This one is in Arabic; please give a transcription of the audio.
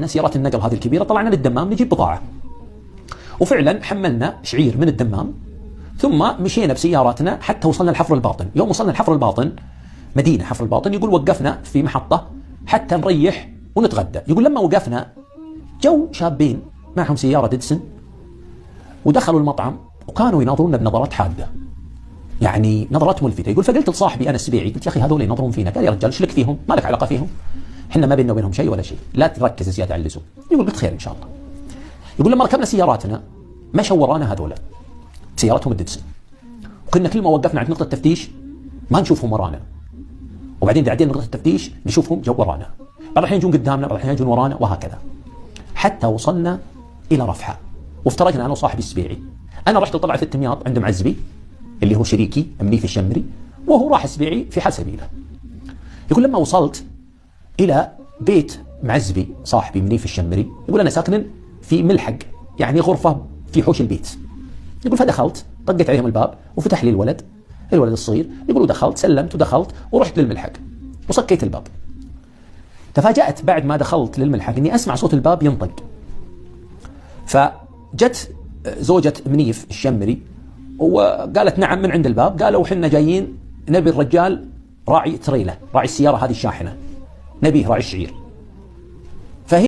سيارات النقل هذه الكبيرة طلعنا للدمام نجيب بضاعة، وفعلا حملنا شعير من الدمام ثم مشينا بسياراتنا حتى وصلنا الحفر الباطن. يوم وصلنا الحفر الباطن، مدينة حفر الباطن، يقول وقفنا في محطة حتى نريح ونتغدى. يقول لما وقفنا جو شابين معهم سيارة ديدسن ودخلوا المطعم وكانوا يناظرونا بنظرات حادة، يعني نظرات ملفتة. يقول فقلت لصاحبي أنا السبيعي، قلت يا أخي هذول ينظرون فينا. قال يا رجال ايش لك فيهم؟ ما لك علاقة فيهم، احنا ما بيننا وبينهم شيء ولا شيء، لا تركز زيادة على اللزوم. يقول قلت خير إن شاء الله. يقول لما ركبنا سياراتنا مشوا ورانا هذول بسيارتهم الديدسن، وكنا كل ما وقفنا عند نقطة تفتيش ما نشوفهم ورانا، وبعدين إذا عدينا نقطة التفتيش نشوفهم جو ورانا، بعض الحين يجون قدامنا، بعض الحين يجون ورانا، وهكذا حتى وصلنا إلى رفحة. وافترجنا أنا وصاحبي السبيعي، أنا رحت طلعت في التمياط عند معزبي اللي هو شريكي منيف الشمري، وهو راح السبيعي في حال سبيله. يقول لما وصلت إلى بيت معزبي صاحبي منيف الشمري، يقول أنا ساكن في ملحق، يعني غرفة في حوش البيت. يقول فدخلت طقت عليهم الباب وفتح لي الولد الصغير، يقول ودخلت سلمت ودخلت ورحت للملحق وصكيت الباب. تفاجأت بعد ما دخلت للملحق اني اسمع صوت الباب ينطق، فجت زوجة منيف الشمري وقالت نعم من عند الباب. قالوا حنا جايين نبي الرجال راعي تريلة، راعي السيارة هذه الشاحنة، نبيه راعي الشعير. فهي